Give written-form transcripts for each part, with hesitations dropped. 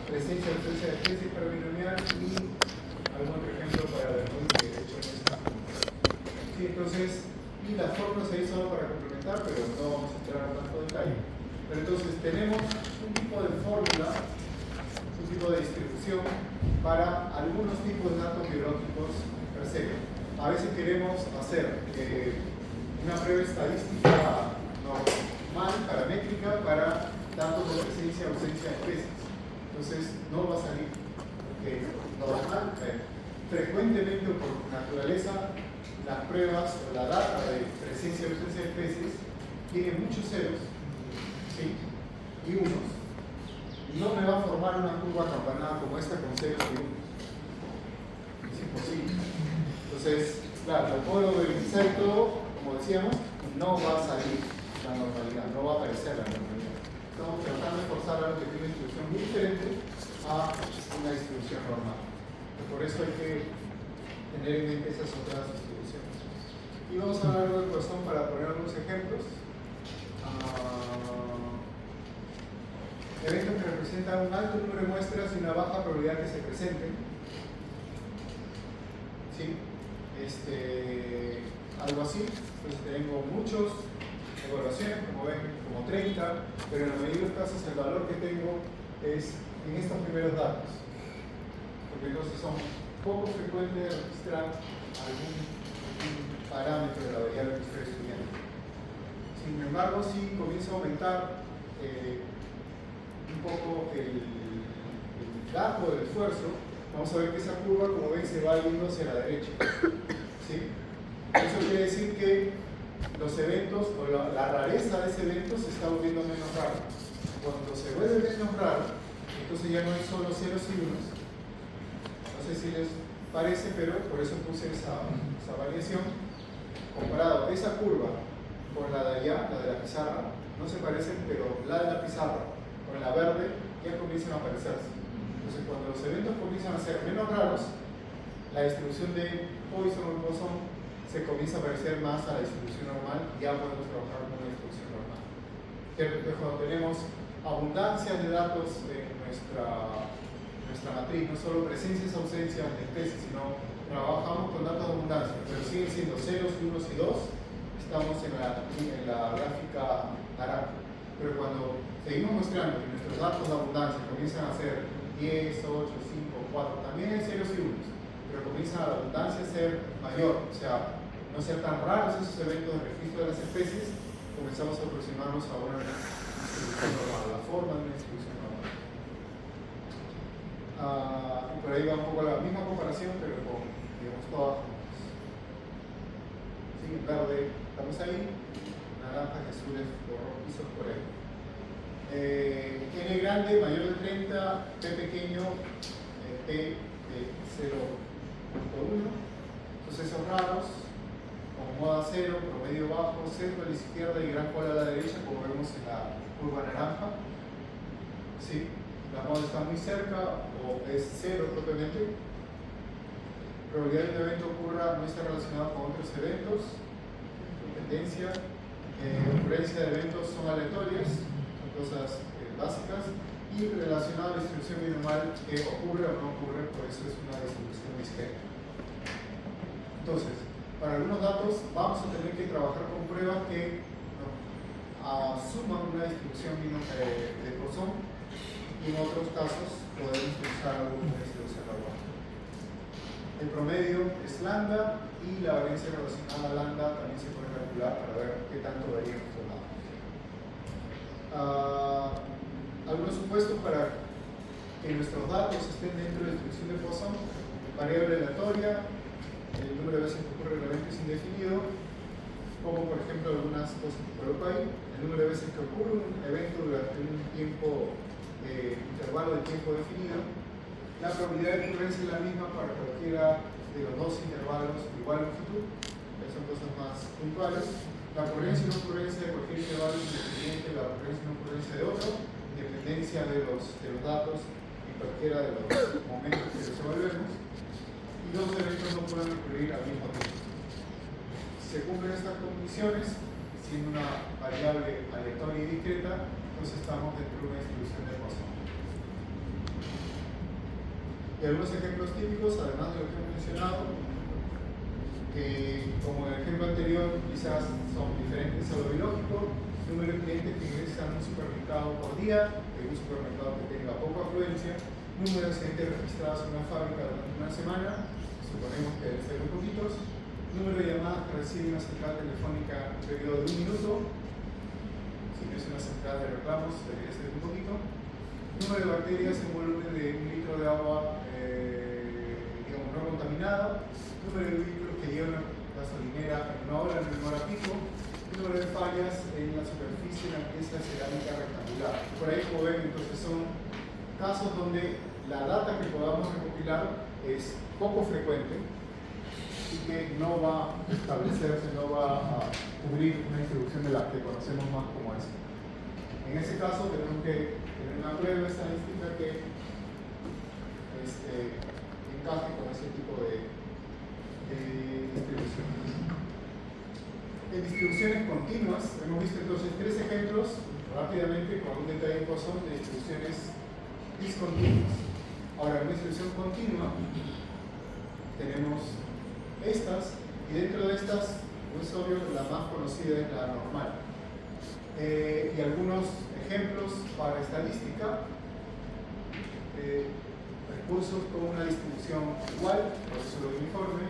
presencia o ausencia de especie para binomial y algún otro ejemplo para Bernoulli que de hecho no está. Sí, entonces, y las fórmulas ahí solo para complementar, pero no vamos a entrar en tanto detalle. Pero entonces tenemos un tipo de fórmula, un tipo de distribución para algunos tipos de datos biológicos per se. A veces queremos hacer una prueba estadística normal, paramétrica, para datos de presencia o ausencia de especies. Entonces no va a salir, porque normal, frecuentemente o por naturaleza, las pruebas o la data de presencia o ausencia de especies tiene muchos ceros, ¿sí? Y unos. No me va a formar una curva acampanada como esta con ceros y unos. Es imposible. Entonces, claro, lo puedo verificar y todo, como decíamos, no va a salir la normalidad, no va a aparecer la normalidad. Estamos tratando de forzar algo que tiene una distribución muy diferente a una distribución normal. Por eso hay que tener en mente esas otras distribuciones. Y vamos a hablar de Poisson para poner algunos ejemplos. Eventos que representan un alto número de muestras y una baja probabilidad que se presenten. ¿Sí? Algo así. Entonces tengo muchas evaluaciones, como ven, como 30, pero en la mayoría de los casos el valor que tengo es en estos primeros datos. Porque entonces son poco frecuentes de registrar algún parámetro de la variable que estoy estudiando. Sin embargo, si comienza a aumentar un poco el gasto del esfuerzo, vamos a ver que esa curva, como ven, se va yendo hacia la derecha. ¿Sí? Eso quiere decir que los eventos, o la rareza de ese evento se está volviendo menos raro. Cuando se vuelve menos raro, entonces ya no hay solo ceros y unos. No sé si les parece, pero por eso puse esa variación. Comparado esa curva con la de allá, la de la pizarra, no se parecen, pero la de la pizarra con la verde ya comienzan a parecerse. Entonces, cuando los eventos comienzan a ser menos raros, la distribución de Poisson se comienza a parecer más a la distribución normal y ya podemos trabajar con una distribución normal. Entonces, cuando tenemos abundancia de datos en nuestra matriz, no solo presencias, ausencias de especies, sino trabajamos con datos de abundancia, pero siguen siendo ceros, unos y dos, estamos en la gráfica naranja. Pero cuando seguimos mostrando que nuestros datos de abundancia comienzan a ser 10, 8, 5, 4, también hay ceros y unos, pero comienza la abundancia a ser mayor, o sea, no ser tan raros esos eventos de registro de las especies, comenzamos a aproximarnos a una distribución normal, la forma de una distribución normal. Y por ahí va un poco la misma comparación, pero con, digamos, todas juntas. ¿Sí? En verde estamos ahí, naranjas y azules por rojizos por ahí. N grande, mayor de 30, P pequeño, P de 0.1, sucesos raros, con moda 0, promedio bajo, centro a la izquierda y gran cola a la derecha, como vemos en la curva naranja. ¿Sí? La moda está muy cerca o es 0 propiamente. Probabilidad de que un evento ocurra no está relacionado con otros eventos. Tendencia. Ocurrencia de eventos son aleatorias, son cosas básicas. Y relacionado a la distribución binomial que ocurre o no ocurre, por eso es una distribución discreta. Entonces, para algunos datos vamos a tener que trabajar con pruebas que asuman una distribución de Poisson y en otros casos podemos usar alguna distribución normal. El promedio es lambda y la variancia relacionada a lambda también se puede calcular para ver qué tanto varían estos datos. Algunos supuestos para que nuestros datos estén dentro de la distribución de Poisson: variable aleatoria, el número de veces que ocurre el evento es indefinido, como por ejemplo algunas cosas que coloco ahí, el número de veces que ocurre un evento durante un tiempo, intervalo de tiempo definido. La probabilidad de ocurrencia es la misma para cualquiera de los dos intervalos igual longitud, que son cosas más puntuales. La ocurrencia y no ocurrencia de cualquier intervalo independiente, la ocurrencia y no ocurrencia de otro, independencia de los datos en cualquiera de los momentos que resolvemos. Y dos eventos no pueden ocurrir al mismo tiempo. Si se cumplen estas condiciones, siendo una variable aleatoria y discreta, entonces estamos dentro de una distribución de Poisson. Y algunos ejemplos típicos, además de lo que hemos mencionado, que como en el ejemplo anterior quizás son diferentes a lo biológico: número de clientes que ingresan a un supermercado por día, en un supermercado que tenga poca afluencia; número de accidentes registrados en una fábrica durante una semana, suponemos que deben ser muy poquitos; número de llamadas que recibe una central telefónica en un periodo de 1 minuto, si no es una central de reclamos debería ser un poquito; número de bacterias en volumen de 1 litro de agua digamos no contaminada; número de vehículos que llevan una gasolinera en 1 hora, en 1 hora pico; número de fallas en la superficie de la pieza cerámica rectangular. Por ahí, como ven, entonces son casos donde la data que podamos recopilar es poco frecuente y que no va a establecerse, no va a cubrir una distribución de la que conocemos más como esta. En ese caso tenemos que tener una prueba estadística que encaje con ese tipo de distribuciones. En distribuciones continuas, hemos visto entonces 3 ejemplos rápidamente con un detalle en Poisson de distribuciones discontinuas. Ahora, en una distribución continua tenemos estas, y dentro de estas, es obvio, la más conocida es la normal. Y algunos ejemplos para estadística: recursos con una distribución igual, por eso lo uniforme;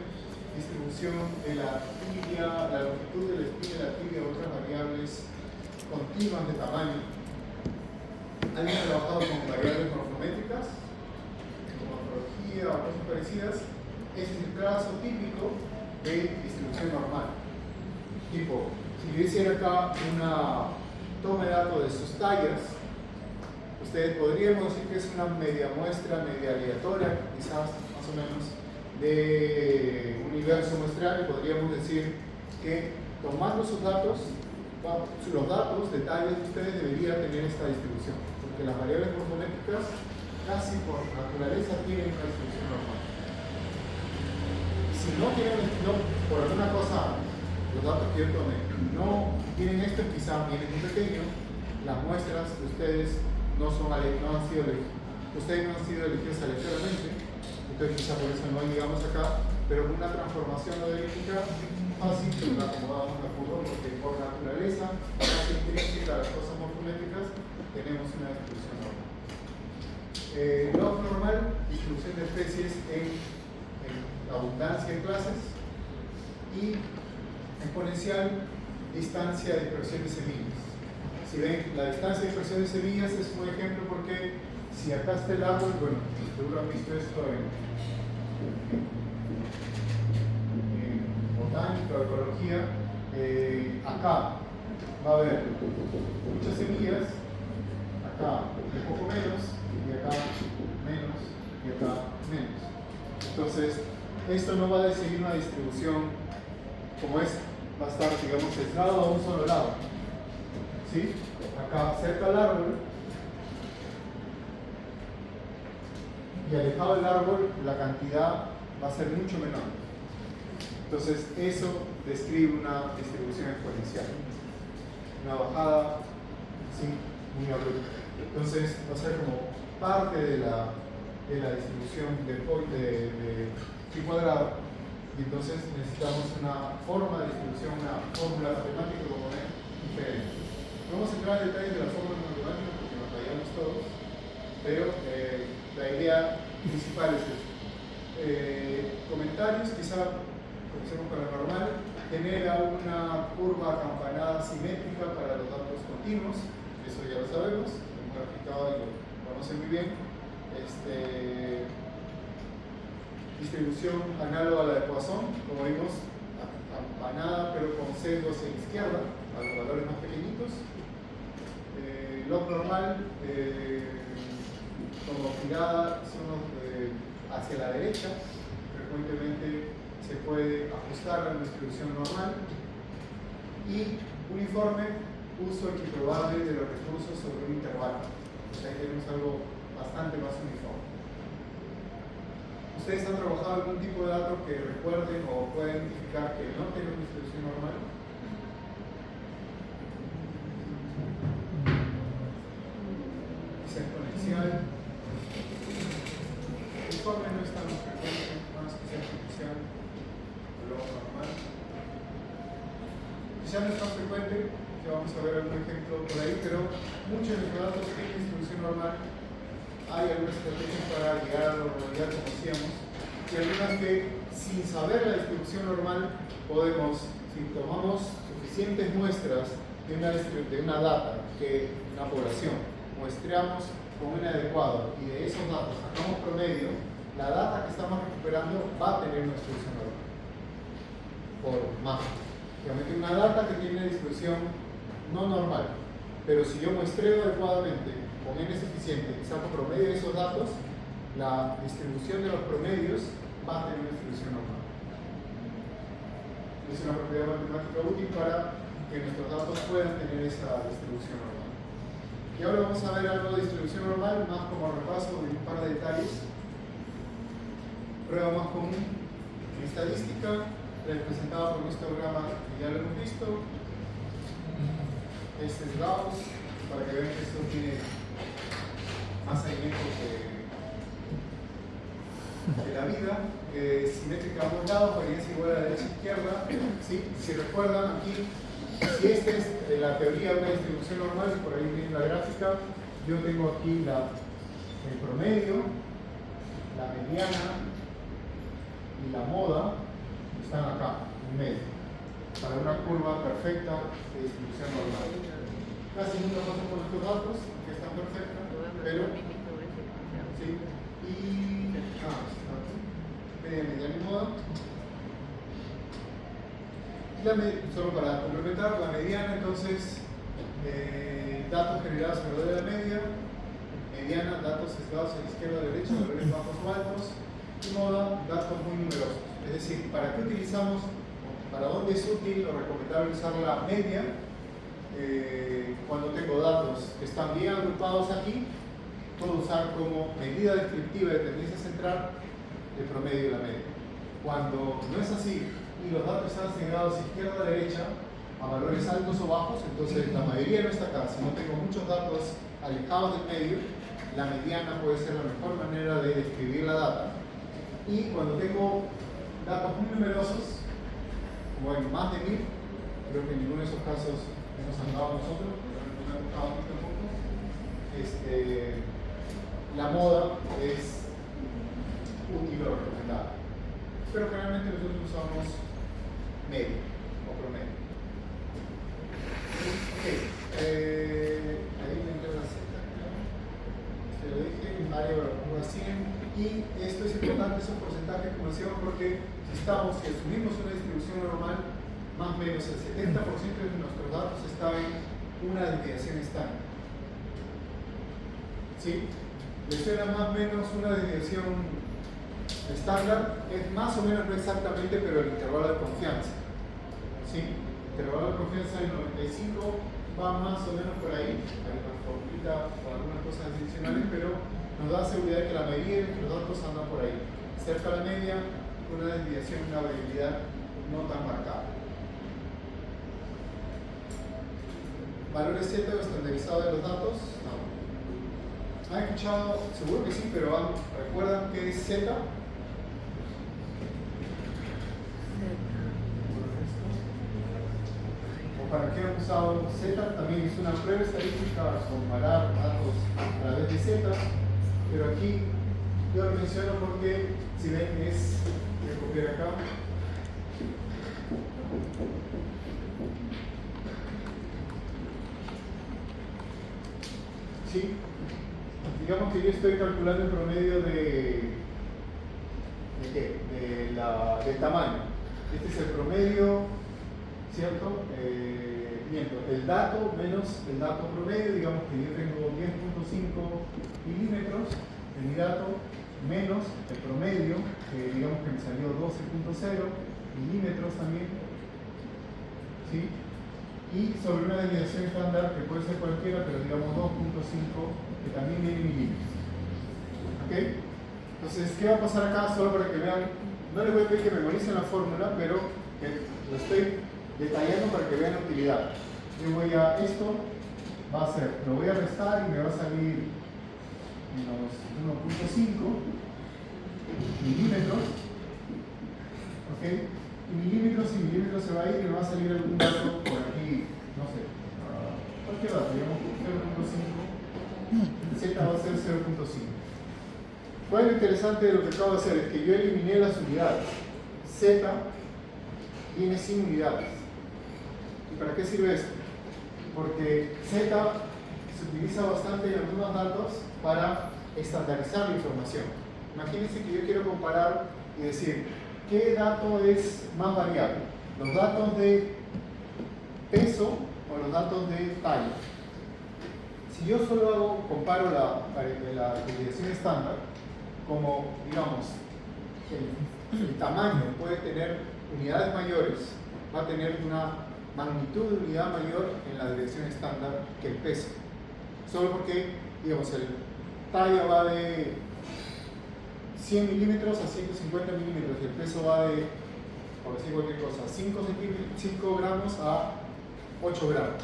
distribución de la tibia, la longitud de la espina de la tibia u otras variables continuas de tamaño. ¿Alguien ha trabajado con variables morfométricas, como morfología o cosas parecidas? Ese es el caso típico de distribución normal. Tipo, si yo hiciera acá una toma de datos de sus tallas, ustedes podríamos decir que es una media muestra, media aleatoria, quizás más o menos, de universo muestral, y podríamos decir que tomando sus datos, los datos de tallas de ustedes deberían tener esta distribución, porque las variables morfométricas casi por naturaleza tienen una distribución normal. Si no tienen, por alguna cosa, los datos que yo tomé no tienen esto, quizás vienen muy pequeño, las muestras de ustedes no han sido elegidas aleatoriamente, entonces quizá por eso no llegamos acá, pero con una transformación logarítmica fácil la acomodamos a curva, porque por naturaleza, casi intrínseca a las cosas morfométricas, tenemos una distribución normal. Log normal, distribución de especies en abundancia en clases; y exponencial, distancia de dispersión de semillas. Si ven, la distancia de dispersión de semillas es un ejemplo, porque si acá está el árbol, bueno, seguro han visto esto en botánica o ecología, acá va a haber muchas semillas, acá un poco menos, y acá menos, y acá menos. Entonces, esto no va a seguir una distribución como es, va a estar, digamos, sesgado a un solo lado. ¿Sí? Acá cerca al árbol y alejado del árbol, la cantidad va a ser mucho menor. Entonces, eso describe una distribución exponencial, una bajada, sí, muy abrupta. Entonces, va a ser como parte de la distribución de pi cuadrado, y entonces necesitamos una forma de distribución, una fórmula matemática como ven, diferente. No vamos a entrar en detalles de la fórmula matemática porque nos fallamos todos, pero la idea principal es esto. Comentarios, quizá comencemos con la normal. Genera una curva acampanada simétrica para los datos continuos, eso ya lo sabemos, lo hemos aplicado y lo conocen muy bien. Distribución análoga a la de Poisson, como vimos, acampanada pero con sesgos en izquierda, a los valores más pequeñitos. Log normal, como girada hacia la derecha, frecuentemente se puede ajustar a una distribución normal. Y uniforme, uso equiprobable de los recursos sobre un intervalo. O sea, ahí tenemos algo bastante más uniforme. ¿Ustedes han trabajado algún tipo de dato que recuerden o pueden identificar que no tiene una distribución normal? Quizá exponencial. desorden no es tan frecuente, más que sea artificial, lo normal. Quizá no es tan frecuente, ya vamos a ver algún ejemplo por ahí, pero muchos de los datos tienen distribución normal. Hay algunas estrategias para llegar a la normalidad, como decíamos, y algunas que, sin saber la distribución normal, podemos, si tomamos suficientes muestras de una data, una población, muestreamos con un adecuado y de esos datos sacamos promedio, la data que estamos recuperando va a tener una distribución normal. Por más. Obviamente una data que tiene una distribución no normal, pero si yo muestreo adecuadamente con n suficiente y saco promedio de esos datos, la distribución de los promedios va a tener una distribución normal. Es una propiedad matemática útil para que nuestros datos puedan tener esa distribución normal. Y ahora vamos a ver algo de distribución normal, más como repaso de un par de detalles. Prueba más común en estadística, representada por un histograma que ya lo hemos visto. Este es Gauss, para que vean que esto tiene más seguimiento que la vida. Simétrica a ambos lados, varianza igual a la derecha e izquierda. ¿Sí? Si recuerdan aquí, si esta es la teoría de una distribución normal, y por ahí viene la gráfica, yo tengo aquí el promedio, la mediana y la moda, están acá, en medio, para una curva perfecta de distribución normal. Casi nunca paso por estos datos, que están perfectas, pero sí. Y mediana y moda. Solo para complementar, la mediana, entonces, datos generados alrededor de la media, mediana, datos sesgados a la izquierda, a la derecha, valores bajos o altos, y moda, datos muy numerosos. Es decir, ¿para qué utilizamos, para dónde es útil o recomendable usar la media? Cuando tengo datos que están bien agrupados aquí, puedo usar como medida descriptiva de tendencia central el promedio de la media. Cuando no es así y los datos están sesgados izquierda a derecha a valores altos o bajos, entonces la mayoría no está acá. Si no tengo muchos datos alejados del medio, la mediana puede ser la mejor manera de describir la data. Y cuando tengo datos muy numerosos, como en más de 1000, creo que en ninguno de esos casos hemos andado nosotros, pero no me ha gustado mucho tampoco, la moda es útil o recomendada. Pero generalmente nosotros usamos medio o promedio. Ok, ahí me entra la Z. Lo dije, área de la 100. Y esto es importante, esos porcentajes, como decíamos, porque si asumimos una distribución normal, más o menos el 70% de nuestros datos está en una desviación estándar. ¿Sí? ¿Les suena más o menos una desviación estándar? Es más o menos, no exactamente, pero el intervalo de confianza. ¿Sí? El intervalo de confianza del 95 va más o menos por ahí. Hay una formulita o algunas cosas adicionales, pero nos da seguridad de que la mayoría de nuestros datos andan por ahí. Cerca de la media, una desviación, una variabilidad no tan marcada. ¿Valores Z o estandarizado de los datos? No. ¿Han escuchado? Seguro que sí, pero ¿recuerdan qué es Z? ¿O para qué han usado Z? También es una prueba estadística para comparar datos a través de Z, pero aquí yo lo menciono porque, si ven, voy a copiar acá. ¿Sí? Digamos que yo estoy calculando el promedio del tamaño. Este es el promedio, ¿cierto? El dato menos el dato promedio, digamos que yo tengo 10.5 milímetros de mi dato, menos el promedio, que digamos que me salió 12.0 milímetros también, ¿sí? Y sobre una desviación estándar, que puede ser cualquiera, pero digamos 2.5, que también viene en milímetros. ¿Ok? Entonces, ¿qué va a pasar acá? Solo para que vean, no les voy a pedir que memoricen la fórmula, pero que lo estoy detallando para que vean la utilidad. Yo voy a, esto va a ser, lo voy a restar y me va a salir menos 1.5, milímetros, ¿ok? Y milímetros y milímetros se va a ir y me va a salir algún dato por aquí, no sé, cualquier dato, digamos 0.5, Z va a ser 0.5. ¿Cuál es lo interesante de lo que acabo de hacer? Es que yo eliminé las unidades. Z viene sin unidades. ¿Y para qué sirve esto? Porque Z se utiliza bastante en algunos datos para estandarizar la información. Imagínense que yo quiero comparar y decir, ¿qué dato es más variable? ¿Los datos de peso o los datos de talla? Si yo solo comparo la desviación estándar, como digamos, el tamaño puede tener unidades mayores, va a tener una magnitud de unidad mayor en la desviación estándar que el peso. Solo porque, digamos, el talla va de 100 milímetros a 150 milímetros y el peso va de, por decir cualquier cosa, 5 gramos a 8 gramos.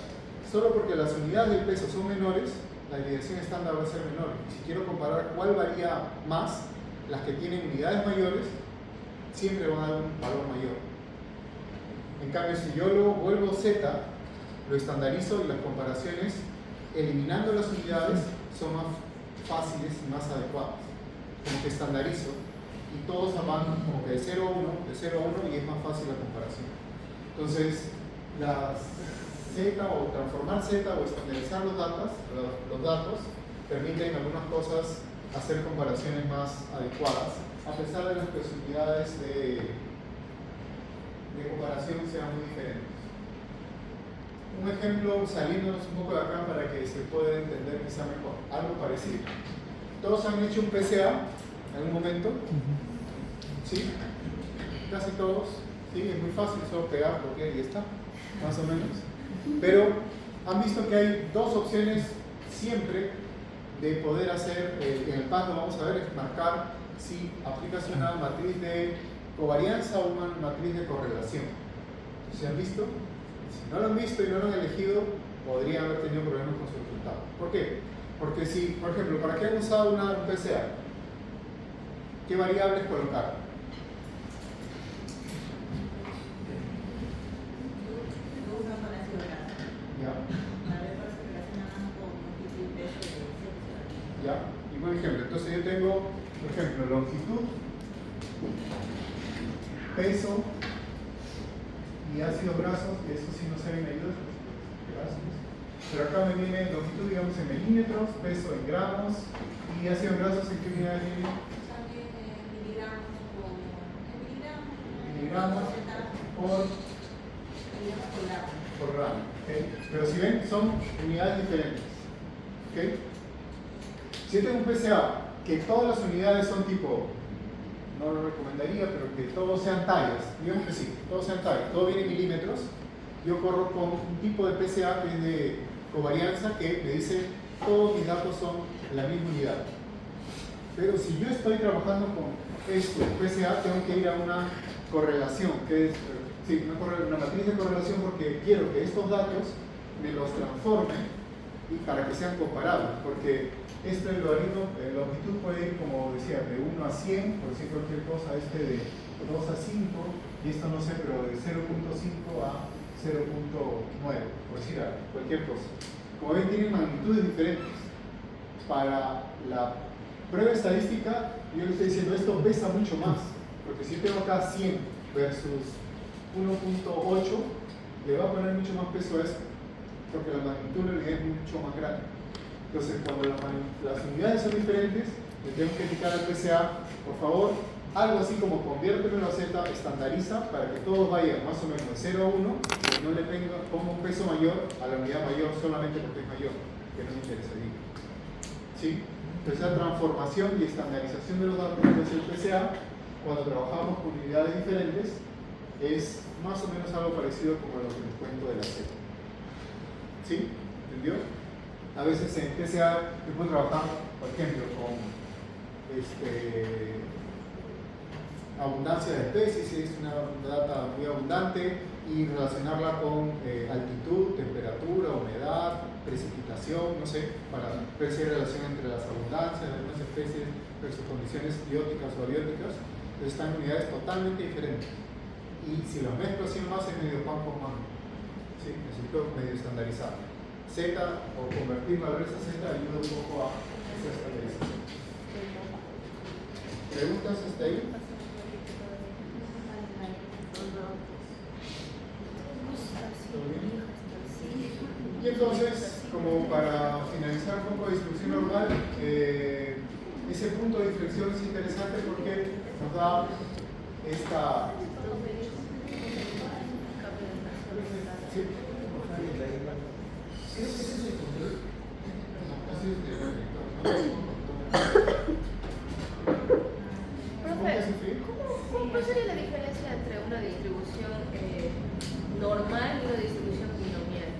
Solo porque las unidades del peso son menores, la desviación estándar va a ser menor. Y si quiero comparar cuál varía más, las que tienen unidades mayores siempre van a dar un valor mayor. En cambio, si yo lo vuelvo Z, lo estandarizo y las comparaciones, eliminando las unidades, son más fáciles y más adecuadas. Como que estandarizo y todos van como que de 0 a 1 y es más fácil la comparación. Entonces, las Z o transformar Z o estandarizar los datos permiten en algunas cosas hacer comparaciones más adecuadas, a pesar de las posibilidades de comparación sean muy diferentes. Un ejemplo, saliéndonos un poco de acá para que se pueda entender quizá mejor, algo parecido. ¿Todos han hecho un PCA en algún momento? ¿Sí? Casi todos. ¿Sí? Es muy fácil, solo pegar, bloquear y ya está, más o menos. Pero han visto que hay dos opciones siempre de poder hacer, en el PAS lo vamos a ver, es marcar si aplicas una matriz de covarianza o una matriz de correlación. ¿Se han visto? Si no lo han visto y no lo han elegido, podrían haber tenido problemas con su resultado. ¿Por qué? Porque si, por ejemplo, ¿para qué han usado un PCA? ¿Qué variables colocar? ¿Ya? Y por ejemplo, entonces yo tengo, por ejemplo, longitud, peso y ácidos grasos, que eso sí no se ven ayudas, grasos. Pero acá me viene longitud, digamos, en milímetros, peso en gramos y ácidos grasos en qué unidades vienen. Miligramos por gramo. ¿Okay? Pero si ven, son unidades diferentes. ¿Okay? Si yo tengo un PCA que todas las unidades son tipo, no lo recomendaría, pero que todos sean tallas, digamos que sí, todos sean tallas, todo viene en milímetros, yo corro con un tipo de PCA que es de covarianza que me dice todos mis datos son la misma unidad. Pero si yo estoy trabajando con este PCA, tengo que ir a una correlación, que es una matriz de correlación, porque quiero que estos datos me los transforme y para que sean comparables, porque este logaritmo, longitud puede ir, como decía, de 1 a 100, por decir cualquier cosa, este de 2 a 5, y esto no sé, pero de 0.5 a 0.9, por decir algo, cualquier cosa. Como ven, tienen magnitudes diferentes. Para la prueba estadística, yo le estoy diciendo, esto pesa mucho más, porque si yo tengo acá 100 versus 1.8, le va a poner mucho más peso a esto, porque la magnitud en realidad es mucho más grande. Entonces, cuando las unidades son diferentes, le tengo que indicar al PCA, por favor, algo así como conviértemelo a Z, estandariza para que todos vayan más o menos de 0 a 1, y no le ponga un peso mayor a la unidad mayor solamente porque es mayor, que no me interesaría. ¿Sí? Entonces, la transformación y estandarización de los datos del PCA, cuando trabajamos con unidades diferentes, es más o menos algo parecido como lo que les cuento de la Z. ¿Sí? ¿Entendió? A veces en PCA se puede trabajar, por ejemplo, con abundancia de especies, si es una data muy abundante, y relacionarla con altitud, temperatura, humedad, precipitación, no sé, para ver si hay relación entre las abundancias de algunas especies versus condiciones bióticas o abióticas. Entonces están en unidades totalmente diferentes. Y si los mezclo así nomás es medio pan con mango. ¿Sí? Necesito medio estandarizar. Z o convertir valores a Z ayuda un poco a esa estandarización. ¿Preguntas hasta ahí? ¿Todo bien? Y entonces, como para finalizar un poco de distribución normal, ese punto de inflexión es interesante porque nos da esta... ¿Sí? ¿Qué es ese control? ¿Cuál sería la diferencia entre una distribución normal y una distribución binomial?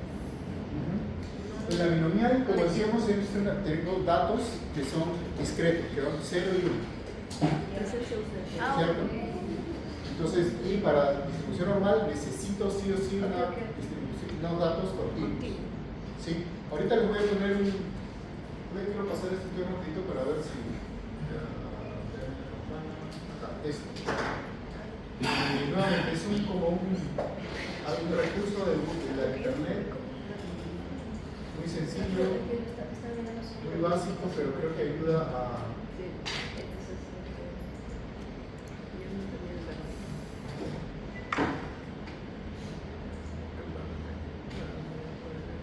En la binomial, como decíamos, tengo datos que son discretos, que van 0 y 1. ¿Cierto? Entonces, y para distribución normal necesito sí o sí una distribución, unos datos continuos. ¿Sí? Ahorita les voy a poner un... quiero pasar este tema un poquito para ver si... Esto. Y nuevamente es como un recurso de la internet muy sencillo, muy básico, pero creo que ayuda a...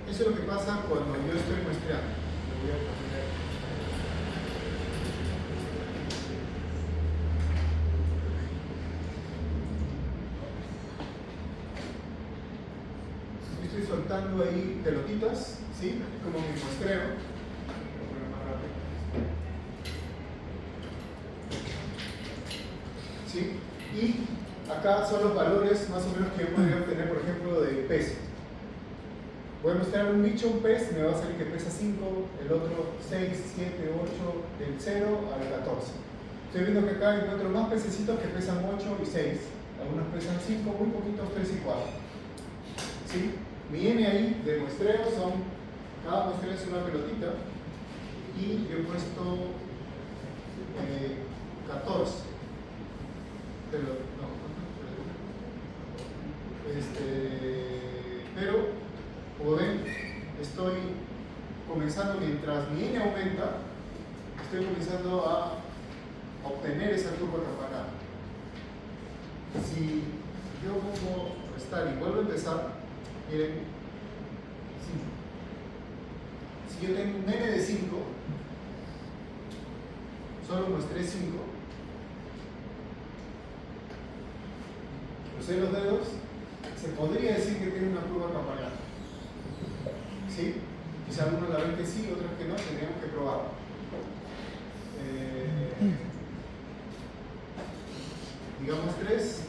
Eso es lo que pasa cuando yo estoy muestreando. Lo voy a poner. Estoy soltando ahí pelotitas, ¿sí? Como mi muestreo. Voy a poner más rápido. ¿Sí? Y acá son los valores más o menos que yo podría obtener, por ejemplo, de peso. Voy a mostrar un bicho, un pez, me va a salir que pesa 5, el otro 6, 7, 8, del 0 al 14. Estoy viendo que acá encuentro más pececitos que pesan 8 y 6. Algunos pesan 5, muy poquitos 3 y 4. ¿Sí? Mi n ahí de muestreo son, cada muestreo es una pelotita, y yo he puesto 14. Pero, no, pero como ven, estoy comenzando, mientras mi n aumenta, estoy comenzando a obtener esa curva campanada. Si yo pongo restar y vuelvo a empezar, miren, 5. Si yo tengo un n de 5, solo muestré 5, crucé los dedos, se podría decir que tiene una curva campanada. ¿Sí? Quizá algunos la ven que sí, otros que no, tendríamos que probar. Digamos 3.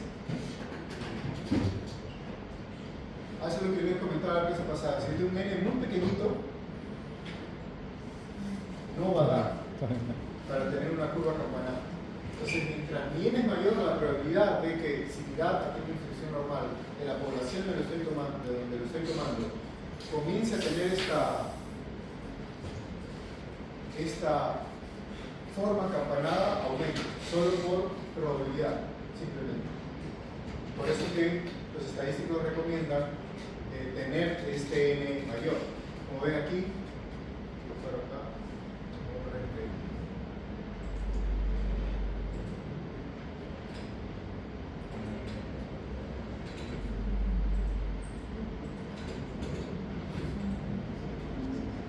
Eso es lo que les comentaba la clase pasada. Si tengo un n muy pequeñito, no va a dar para tener una curva campanada. Entonces, mientras mi n es mayor, la probabilidad de que si mi data tiene una inflexión normal en la población de donde lo estoy tomando, comience a tener esta forma campanada, aumenta, solo por probabilidad, simplemente. Por eso que los estadísticos recomiendan tener este n mayor. Como ven aquí, por acá, voy a poner el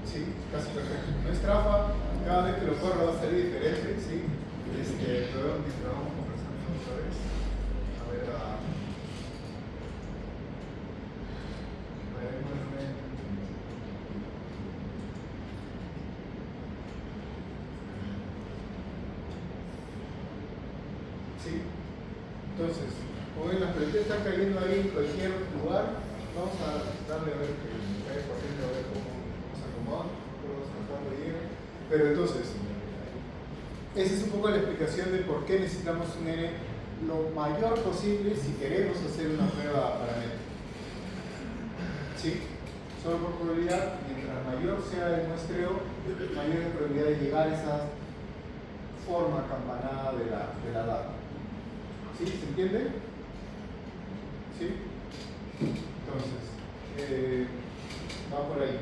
sí, casi perfecto. No es trafa, cada vez que lo corro va a salir diferente, ¿sí? Luego vamos conversando otra vez. A ver, ¿sí? Entonces, como ven, las pelotas están cayendo ahí en cualquier lugar. Vamos a darle a ver que cae corriendo, a ver cómo se acomoda. Pero entonces, esa es un poco la explicación de por qué necesitamos un n lo mayor posible si queremos hacer una prueba paramétrica. ¿Sí? Solo por probabilidad, mientras mayor sea el muestreo, mayor es la probabilidad de llegar a esa forma campanada de la data. ¿Sí? ¿Se entiende? ¿Sí? Entonces, va por ahí.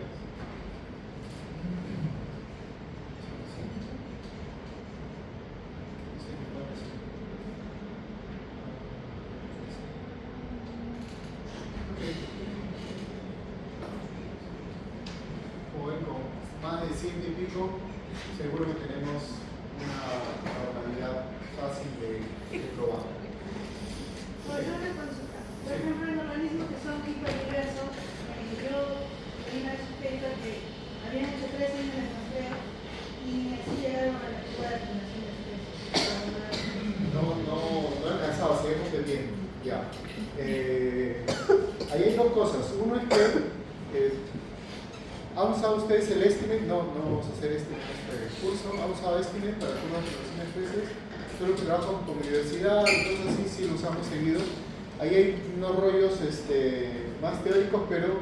Como ven, con más de 100 y pico, seguro que tenemos una probabilidad fácil de probar. Por una consulta. Por ejemplo, en organismos que son tipo diversos, yo tenía una sospecha que habían hecho 3 años de muestreo y así llegaron a la prueba de combinación de especies. No he alcanzado, seguimos de tiempo. Ya. Ahí hay dos cosas. Uno es que ¿han usado ustedes el estimate? No vamos a hacer este curso. ¿Han usado estimate para curvas de combinación de especies? Todo lo que trabajo con universidad y cosas así, sí lo usamos seguido. Ahí hay unos rollos más teóricos, pero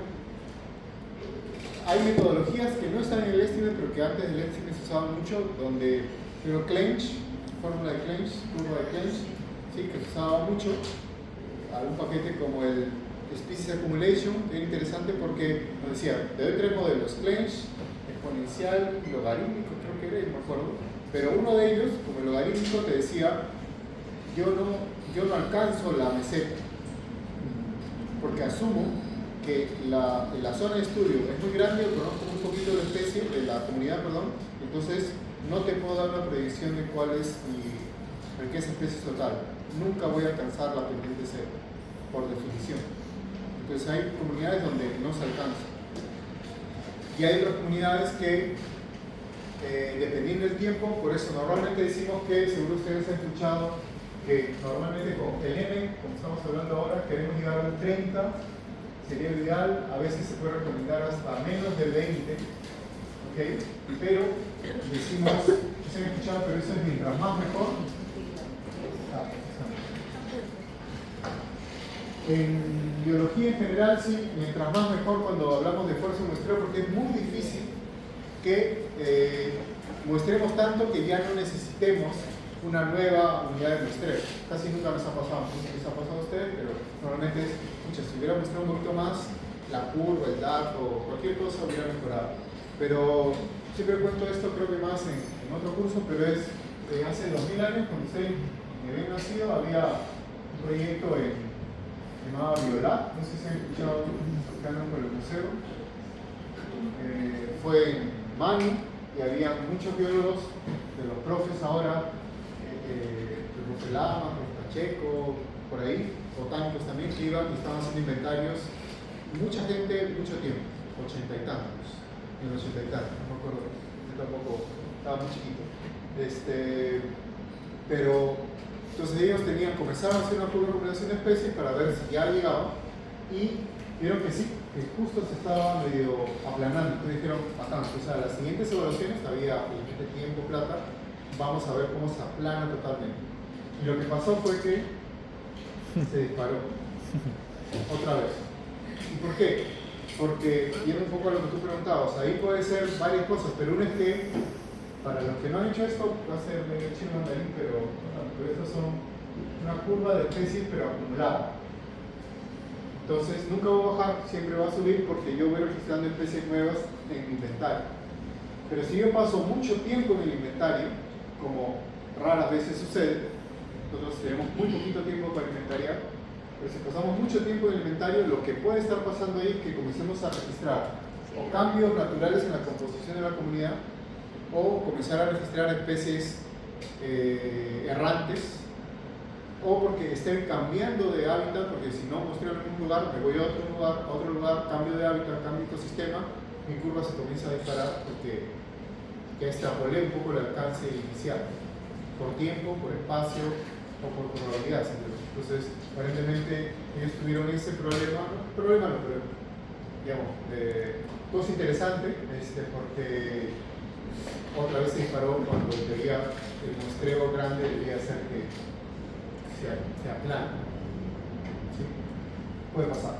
hay metodologías que no están en el estimate, pero que antes del estimate se usaban mucho, donde, pero Clench, fórmula de Clench, curva de Clench, sí, que se usaba mucho. Algún paquete como el Species Accumulation, que era interesante porque nos decía, te doy 3 modelos, Clench, exponencial y logarítmico, creo que era, no me acuerdo. Pero uno de ellos, como el logarítmico, te decía, yo no alcanzo la meseta, porque asumo que la zona de estudio es muy grande, conozco un poquito de la especie, de la comunidad, perdón, entonces no te puedo dar una predicción de cuál es mi riqueza especie total. Nunca voy a alcanzar la pendiente cero, por definición. Entonces hay comunidades donde no se alcanza. Y hay otras comunidades que dependiendo del tiempo, por eso normalmente decimos que, seguro ustedes han escuchado, que normalmente con el M, como estamos hablando ahora, queremos llegar al 30, sería lo ideal, a veces se puede recomendar hasta menos de 20, ¿ok? Pero decimos, no se han escuchado, pero eso es mientras más mejor. En biología en general, sí, mientras más mejor cuando hablamos de fuerza de muestreo, porque es muy difícil que muestremos tanto que ya no necesitemos una nueva unidad de muestreo. Casi nunca nos ha pasado, no sé si les ha pasado a ustedes, pero normalmente es, si hubiera muestrado un poquito más, la curva, el dato, cualquier cosa hubiera mejorado. Pero siempre cuento esto, creo que más en otro curso, pero es hace 2000 años, cuando ustedes habían nacido, había un proyecto llamado Violat, no sé si han escuchado acá por el museo. Fue en Manu y había muchos biólogos de los profes ahora, el profe Lama, el Pacheco, por ahí, botánicos también, que iban y estaban haciendo inventarios. Mucha gente, mucho tiempo, 80 y tantos, en los 80 y tantos, no me acuerdo, yo tampoco, estaba muy chiquito. Pero entonces ellos comenzaron a hacer una prueba de recomendación de especies para ver si ya llegaba y vieron que sí, que justo se estaba medio aplanando. Entonces dijeron, bastante, o sea, las siguientes evaluaciones había obviamente tiempo, plata, vamos a ver cómo se aplana totalmente. Y lo que pasó fue que se disparó otra vez. ¿Y por qué? Porque, yendo un poco a lo que tú preguntabas, ahí puede ser varias cosas, pero una es que, para los que no han hecho esto, va a ser medio chino mandarín, pero estas son una curva de especies, pero acumulada. Entonces, nunca va a bajar, siempre va a subir, porque yo voy registrando especies nuevas en mi inventario. Pero si yo paso mucho tiempo en el inventario, como raras veces sucede, nosotros tenemos muy poquito tiempo para inventariar, pero si pasamos mucho tiempo en el inventario, lo que puede estar pasando ahí es que comencemos a registrar o cambios naturales en la composición de la comunidad, o comenzar a registrar especies errantes, o porque estén cambiando de hábitat, porque si no muestro en un lugar, me voy a otro lugar, cambio de hábitat, cambio de ecosistema, mi curva se comienza a disparar porque ya extrapolé un poco el alcance inicial, por tiempo, por espacio o por probabilidad. Entonces, aparentemente ellos tuvieron ese problema, pero digamos, cosa interesante, porque otra vez se disparó cuando debía, el muestreo grande debía hacer que se aplane. ¿Sí? Puede pasar.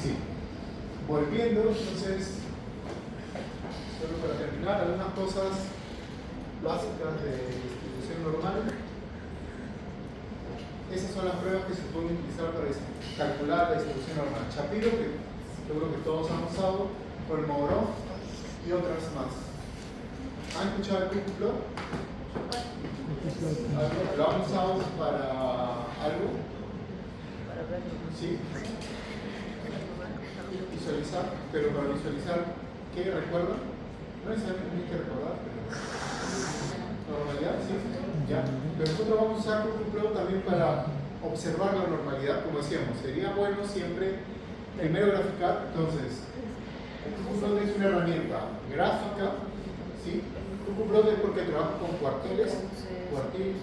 Sí. volviendo, entonces, solo para terminar, algunas cosas básicas de distribución normal. Esas son las pruebas que se pueden utilizar para calcular la distribución normal. Shapiro, que seguro que todos han usado, Kolmogorov y otras más. ¿Han escuchado el Cuckoo-Plot? ¿Lo han usado para algo? ¿Sí? Visualizar, pero para visualizar, ¿qué recuerdan? No necesariamente tienen que recordar, pero normalidad, ¿sí? Ya. Pero nosotros vamos a usar Cuckoo-Plot también para observar la normalidad, como decíamos. Sería bueno siempre primero graficar. Entonces, Cuckoo-Plot es una herramienta gráfica, ¿sí? Cuckoo-Plot es porque trabaja con cuartiles, cuartil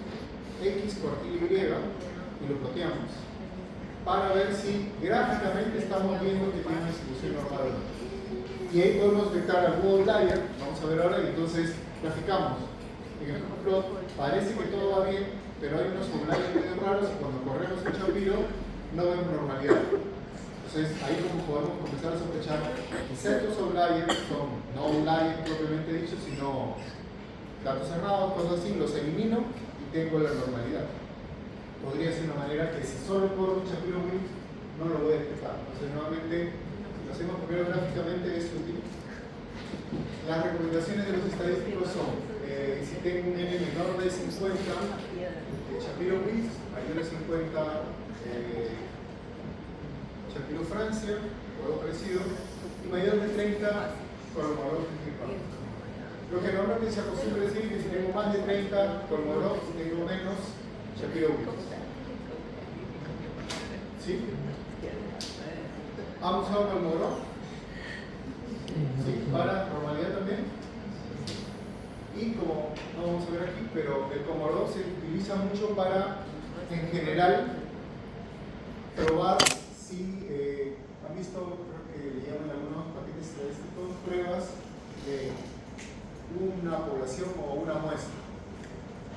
X, cuartil Y, y lo ploteamos para ver si gráficamente estamos viendo que tiene una distribución normal o no. Y ahí podemos detectar algún outlier, vamos a ver ahora, y entonces graficamos. En el Cuckoo-Plot parece que todo va bien, pero hay unos outliers medio raros y cuando corremos el Shapiro no vemos normalidad. Entonces ahí como podemos comenzar a sospechar que ciertos outliers son no outliers propiamente dicho, sino datos cerrados, cosas así, los elimino y tengo la normalidad. Podría ser una manera que si solo por un Shapiro Wilks no lo voy a detectar. Entonces nuevamente, si lo hacemos primero gráficamente es útil. Las recomendaciones de los estadísticos son, si tengo un n menor de 50, Shapiro Wilks, mayor de 50, Shapiro Francia, o algo parecido, y mayor de 30, Kolmogorov principal. Lo que normalmente se acostumbra decir que si tengo más de 30 Kolmogorov, si tengo menos Shapiro Wilks. ¿Sí? ¿Han usado Kolmogorov? ¿Sí? Para normalidad también. Y como no vamos a ver aquí, pero el Kolmogorov se utiliza mucho para, en general, probar si han visto, creo que le llaman algunos paquetes estadísticos, pruebas de una población o una muestra.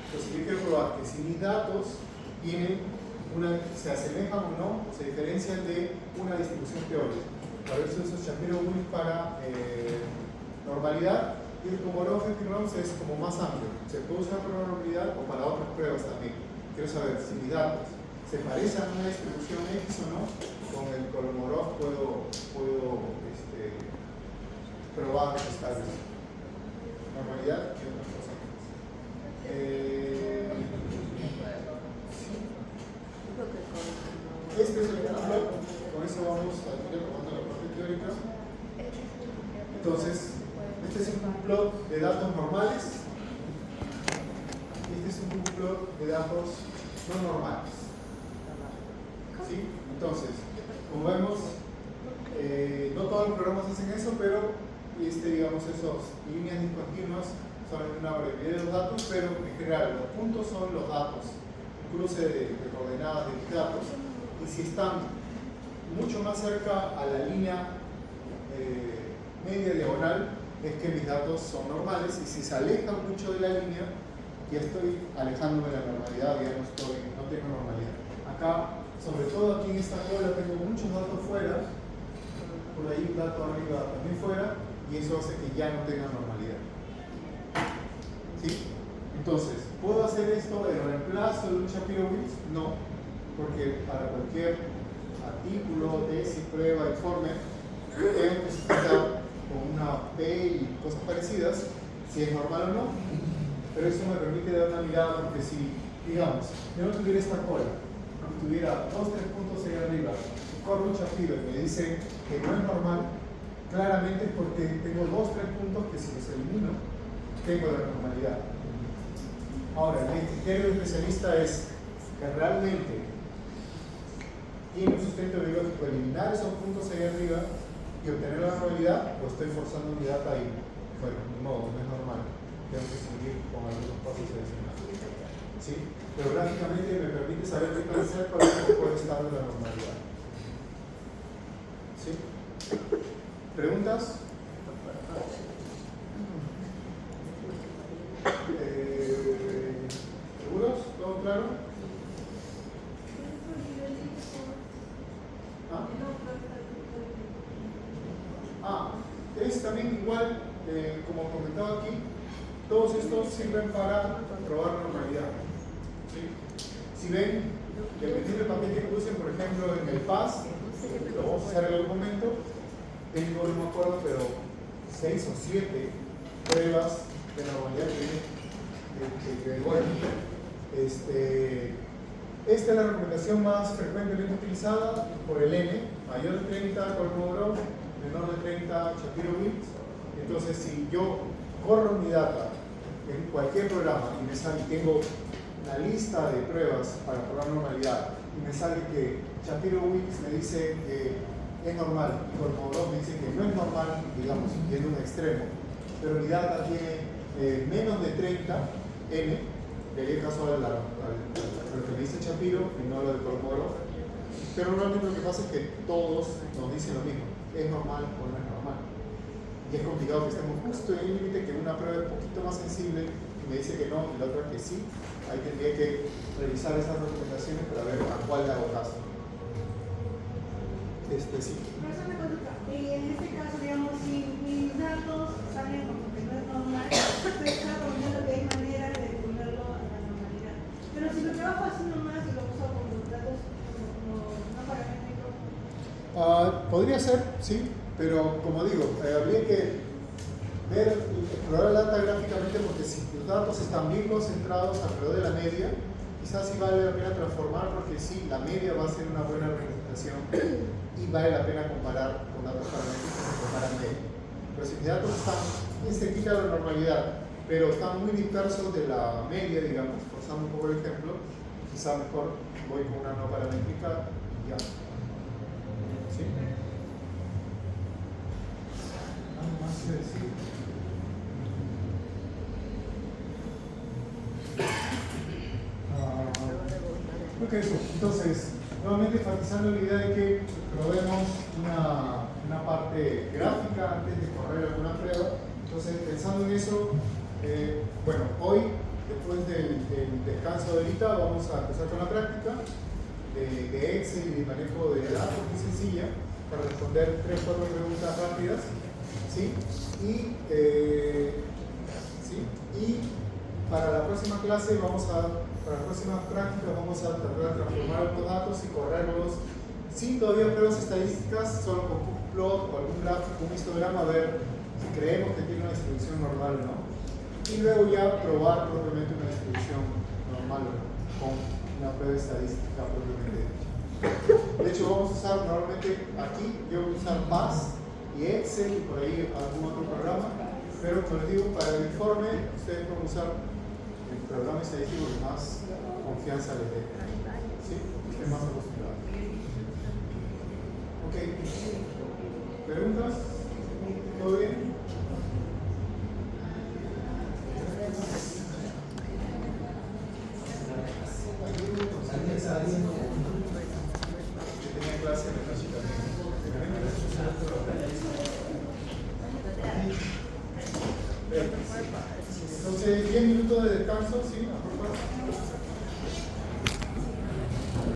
Entonces yo quiero probar que si mis datos se asemejan o no, se diferencian de una distribución teórica. Para eso uso Shapiro Wilks para normalidad, y el Kolmogorov es como más amplio. Se puede usar para normalidad o para otras pruebas también. Quiero saber si mis datos se parecen a una distribución X o no. Con el Kolmogorov puedo probar que está bien. Normalidad y otras cosas más. Este es el Cuckoo-Plot, con eso vamos a ir tomando la parte teórica. Entonces, este es un Cuckoo-Plot de datos normales y este es un Cuckoo-Plot de datos no normales. ¿Sí? Entonces, como vemos, no todos los programas hacen eso, pero digamos, esas líneas discontinuas son una brevedad de los datos, pero en general los puntos son los datos, un cruce de coordenadas de mis datos, y si están mucho más cerca a la línea media diagonal, es que mis datos son normales, y si se alejan mucho de la línea, ya estoy alejándome de la normalidad, ya no tengo normalidad. Acá, sobre todo aquí en esta cola, tengo muchos datos fuera, por ahí un dato arriba también fuera, y eso hace que ya no tenga normalidad. ¿Sí? Entonces, ¿puedo hacer esto en reemplazo de un Shapiro Wilks? No, porque para cualquier artículo, tesis, prueba, informe, tengo que sustentar con una P y cosas parecidas, si es normal o no. Pero eso me permite dar una mirada, porque si, digamos, yo no tuviera esta cola, y tuviera 2 o 3 puntos ahí arriba, corro un Shapiro y me dice que no es normal, claramente es porque tengo 2 o 3 puntos que si los elimino, tengo la normalidad. Ahora, el criterio del especialista es que realmente tiene un sustento biológico eliminar esos puntos ahí arriba y obtener la normalidad, o estoy forzando mi data ahí. Bueno, ni modo, no es normal. Tengo que seguir con algunos pasos adicionales. ¿Sí? Pero gráficamente me permite saber qué tan cerca puede estar de la normalidad. ¿Sí? ¿Preguntas? ¿Seguros? ¿Todo claro? ¿Ah? también igual, como comentaba aquí, todos estos sirven para probar normalidad. ¿Sí? Si ven, dependiendo del paquete que usen, por ejemplo, en el PAS, lo vamos a hacer en algún momento, tengo, no me acuerdo, pero 6 o 7 pruebas de normalidad que vienen de Word. Esta es la recomendación más frecuentemente utilizada por el N, mayor de 30 Kolmogorov, menor de 30 Shapiro-Wilks. Entonces, si yo corro mi data en cualquier programa y me sale, tengo una lista de pruebas para probar normalidad y me sale que Shapiro-Wilks me dice que es normal y Kolmogorov me dice que no es normal, digamos, yendo a un extremo, pero mi data tiene menos de 30 N, le haría caso a lo que me dice Shapiro y no lo de Kolmogorov, pero normalmente lo que pasa es que todos nos dicen lo mismo, es normal o no es normal. Y es complicado que estemos justo en el límite, que una prueba es un poquito más sensible y me dice que no y la otra que sí. Ahí tendría que revisar esas recomendaciones para ver a cuál le hago caso. Sí. Profesor, una consulta. En este caso, digamos, si mis datos salen como que no es normal, usted está proponiendo que hay maneras de ponerlo a la normalidad. Pero si lo trabajo así nomás y lo uso como datos como no paramétricos. Podría ser, sí, pero como digo, habría que ver, explorar la data gráficamente, porque si los datos están bien concentrados alrededor de la media, quizás sí vale la pena transformar, porque sí, la media va a ser una buena representación y vale la pena comparar con datos paramétricos que se comparan media. Pero si mis datos están bien cerquita de la normalidad, pero están muy dispersos de la media, digamos, forzando un poco el ejemplo, quizás mejor voy con una no paramétrica y ya. ¿Sí? Algo más que decir. Ok, entonces, nuevamente enfatizando la idea de que probemos una parte gráfica antes de correr alguna prueba. Entonces, pensando en eso, bueno, hoy, después del descanso de ahorita, vamos a empezar con la práctica de Excel y de manejo de datos, muy sencilla, para responder 3 o 4 preguntas rápidas. ¿Sí? Y para la próxima clase para la próxima práctica vamos a tratar de transformar algunos datos y correrlos sin todavía pruebas estadísticas, solo con un plot o algún gráfico, un histograma, a ver si creemos que tiene una distribución normal o no. Y luego ya probar propiamente una distribución normal o no, con una prueba estadística propiamente dicha. De hecho, vamos a usar normalmente aquí, yo voy a usar PAS y Excel y por ahí algún otro programa, pero como les digo, para el informe ustedes pueden usar el programa estadístico que más confianza les dé, ¿sí? Que estén más acostumbrados. Ok, ¿preguntas? ¿Todo bien? Yo tenía clase en la noche también. Entonces, 10 minutos de descanso, ¿sí?